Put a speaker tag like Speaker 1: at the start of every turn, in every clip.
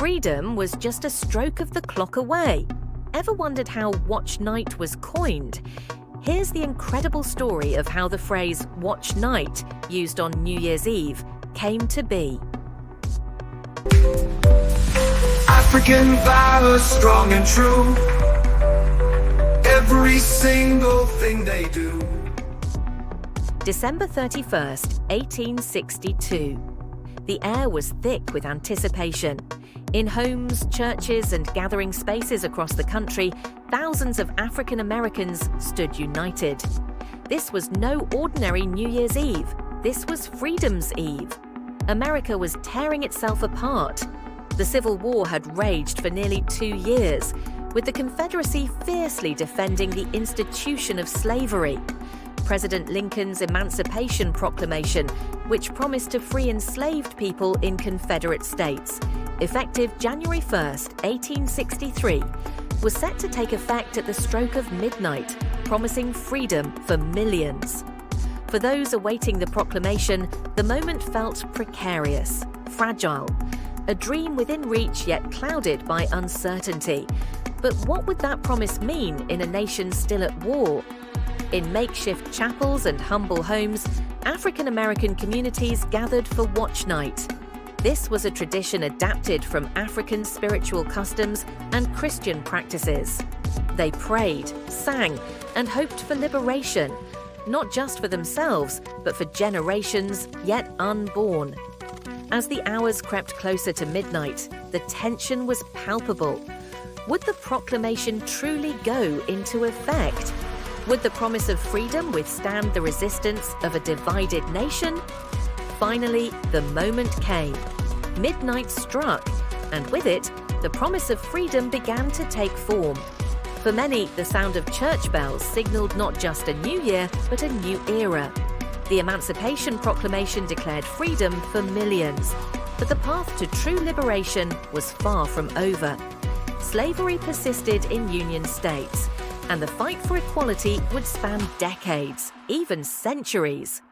Speaker 1: Freedom was just a stroke of the clock away. Ever wondered how Watch Night was coined? Here's the incredible story of how the phrase Watch Night, used on New Year's Eve, came to be.
Speaker 2: African valor, strong and true. Every single thing they do.
Speaker 1: December 31st, 1862. The air was thick with anticipation. In homes, churches, and gathering spaces across the country, thousands of African Americans stood united. This was no ordinary New Year's Eve. This was Freedom's Eve. America was tearing itself apart. The Civil War had raged for nearly 2 years, with the Confederacy fiercely defending the institution of slavery. President Lincoln's Emancipation Proclamation, which promised to free enslaved people in Confederate states, effective January 1st, 1863, was set to take effect at the stroke of midnight, promising freedom for millions. For those awaiting the proclamation, the moment felt precarious, fragile, a dream within reach yet clouded by uncertainty. But what would that promise mean in a nation still at war? In makeshift chapels and humble homes, African American communities gathered for Watch Night. This was a tradition adapted from African spiritual customs and Christian practices. They prayed, sang, and hoped for liberation, not just for themselves, but for generations yet unborn. As the hours crept closer to midnight, the tension was palpable. Would the proclamation truly go into effect? Would the promise of freedom withstand the resistance of a divided nation? Finally, the moment came. Midnight struck, and with it, the promise of freedom began to take form. For many, the sound of church bells signaled not just a new year, but a new era. The Emancipation Proclamation declared freedom for millions, but the path to true liberation was far from over. Slavery persisted in Union states, and the fight for equality would span decades, even centuries.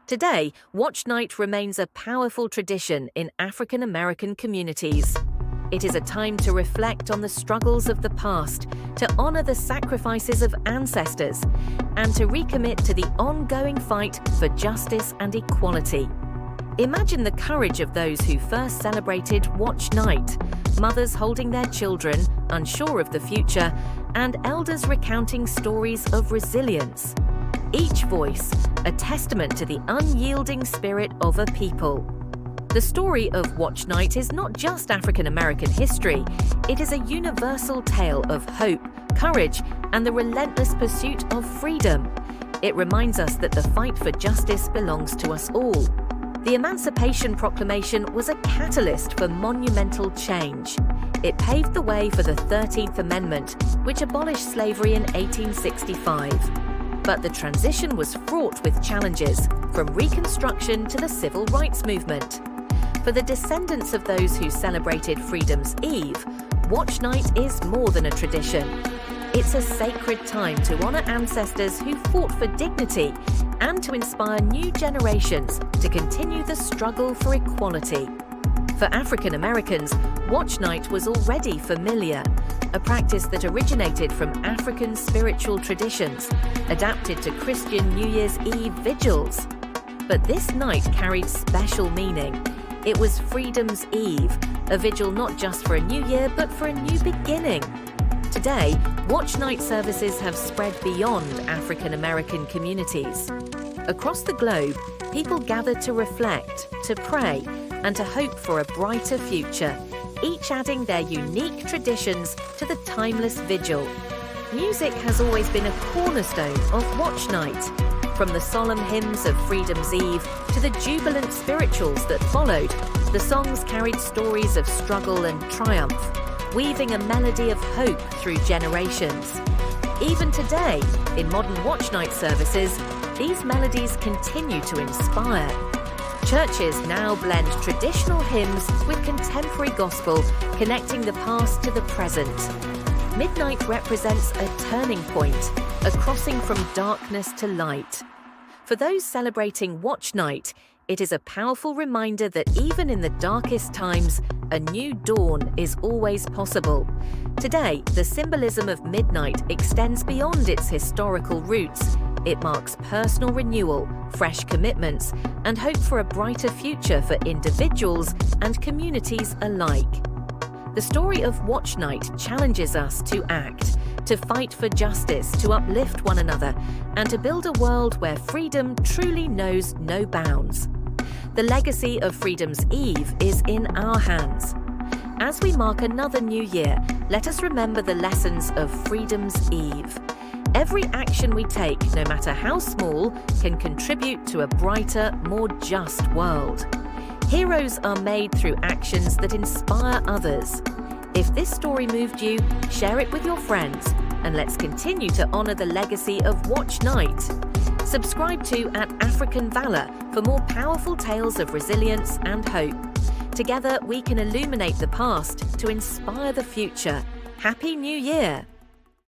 Speaker 1: Today, Watch Night remains a powerful tradition in African American communities. It is a time to reflect on the struggles of the past, to honor the sacrifices of ancestors, and to recommit to the ongoing fight for justice and equality. Imagine the courage of those who first celebrated Watch Night, mothers holding their children, unsure of the future, and elders recounting stories of resilience. Each voice, a testament to the unyielding spirit of a people. The story of Watch Night is not just African American history, it is a universal tale of hope, courage, and the relentless pursuit of freedom. It reminds us that the fight for justice belongs to us all. The Emancipation Proclamation was a catalyst for monumental change. It paved the way for the 13th Amendment, which abolished slavery in 1865. But the transition was fraught with challenges, from Reconstruction to the Civil Rights Movement. For the descendants of those who celebrated Freedom's Eve, Watch Night is more than a tradition. It's a sacred time to honor ancestors who fought for dignity and to inspire new generations to continue the struggle for equality. For African Americans, Watch Night was already familiar, a practice that originated from African spiritual traditions, adapted to Christian New Year's Eve vigils. But this night carried special meaning. It was Freedom's Eve, a vigil not just for a new year, but for a new beginning. Today, Watch Night services have spread beyond African American communities. Across the globe, people gather to reflect, to pray, and to hope for a brighter future, each adding their unique traditions to the timeless vigil. Music has always been a cornerstone of Watch Night, from the solemn hymns of Freedom's Eve to the jubilant spirituals that followed. The songs carried stories of struggle and triumph, weaving a melody of hope through generations. Even today, in modern Watch Night services, these melodies continue to inspire. Churches now blend traditional hymns with contemporary gospel, connecting the past to the present. Midnight represents a turning point, a crossing from darkness to light. For those celebrating Watch Night, It is a powerful reminder that even in the darkest times, a new dawn is always possible. Today, the symbolism of midnight extends beyond its historical roots. It marks personal renewal, fresh commitments, and hope for a brighter future for individuals and communities alike. The story of Watch Night challenges us to act, to fight for justice, to uplift one another, and to build a world where freedom truly knows no bounds. The legacy of Freedom's Eve is in our hands. As we mark another new year, let us remember the lessons of Freedom's Eve. Every action we take, no matter how small, can contribute to a brighter, more just world. Heroes are made through actions that inspire others. If this story moved you, share it with your friends, and let's continue to honor the legacy of Watch Night. Subscribe to @AfricanValor for more powerful tales of resilience and hope. Together, we can illuminate the past to inspire the future. Happy New Year!